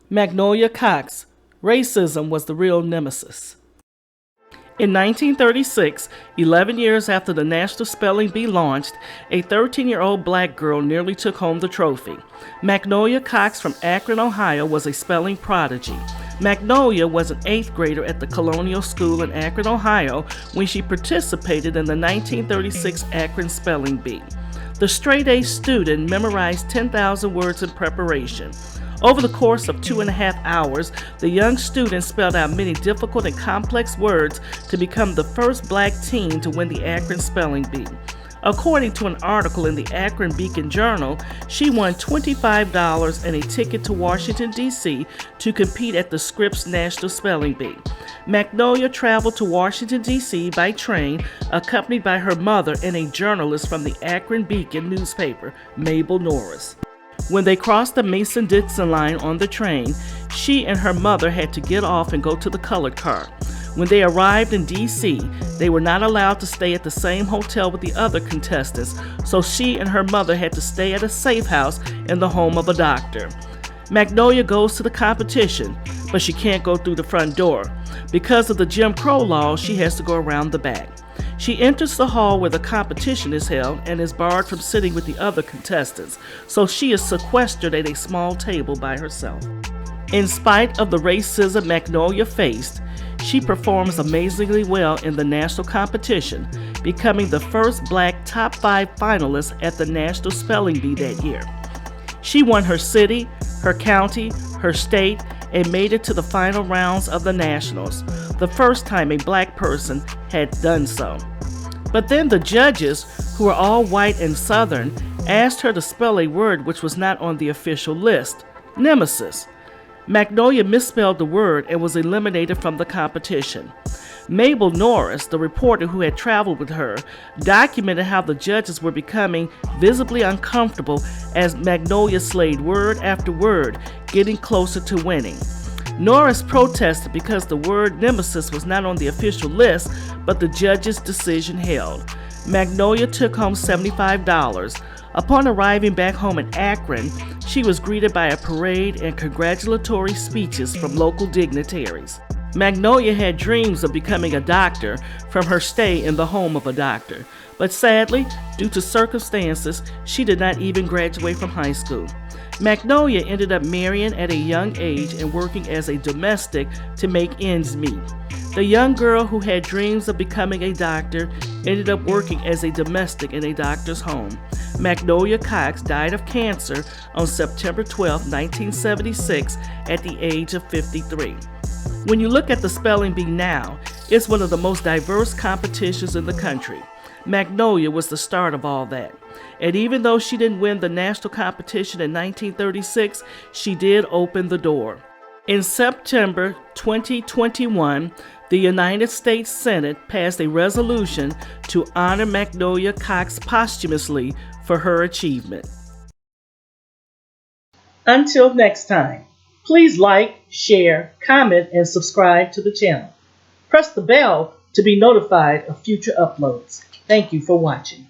MacNolia Cox, racism was the real nemesis. In 1936, 11 years after the National Spelling Bee launched, a 13-year-old black girl nearly took home the trophy. MacNolia Cox from Akron, Ohio was a spelling prodigy. MacNolia was an 8th grader at the Colonial School in Akron, Ohio, when she participated in the 1936 Akron Spelling Bee. The straight-A student memorized 10,000 words in preparation. Over the course of 2.5 hours, the young student spelled out many difficult and complex words to become the first black teen to win the Akron Spelling Bee. According to an article in the Akron Beacon Journal, she won $25 and a ticket to Washington, D.C. to compete at the Scripps National Spelling Bee. MacNolia traveled to Washington, D.C. by train, accompanied by her mother and a journalist from the Akron Beacon newspaper, Mabel Norris. When they crossed the Mason-Dixon line on the train, she and her mother had to get off and go to the colored car. When they arrived in D.C., they were not allowed to stay at the same hotel with the other contestants, so she and her mother had to stay at a safe house in the home of a doctor. MacNolia goes to the competition, but she can't go through the front door. Because of the Jim Crow laws, she has to go around the back. She enters the hall where the competition is held and is barred from sitting with the other contestants, so she is sequestered at a small table by herself. In spite of the racism MacNolia faced, she performs amazingly well in the national competition, becoming the first black top 5 finalist at the National Spelling Bee that year. She won her city, her county, her state, and made it to the final rounds of the Nationals, the first time a black person had done so. But then the judges, who were all white and Southern, asked her to spell a word which was not on the official list, Nemesis. MacNolia misspelled the word and was eliminated from the competition. Mabel Norris, the reporter who had traveled with her, documented how the judges were becoming visibly uncomfortable as MacNolia slayed word after word, getting closer to winning. Norris protested because the word nemesis was not on the official list, but the judge's decision held. MacNolia took home $75. Upon arriving back home in Akron, she was greeted by a parade and congratulatory speeches from local dignitaries. MacNolia had dreams of becoming a doctor from her stay in the home of a doctor, but sadly, due to circumstances, she did not even graduate from high school. MacNolia ended up marrying at a young age and working as a domestic to make ends meet. The young girl who had dreams of becoming a doctor ended up working as a domestic in a doctor's home. MacNolia Cox died of cancer on September 12, 1976, at the age of 53. When you look at the spelling bee now, it's one of the most diverse competitions in the country. MacNolia was the start of all that. And even though she didn't win the national competition in 1936, she did open the door. In September 2021, the United States Senate passed a resolution to honor MacNolia Cox posthumously for her achievement. Until next time, please like, share, comment, and subscribe to the channel. Press the bell to be notified of future uploads. Thank you for watching.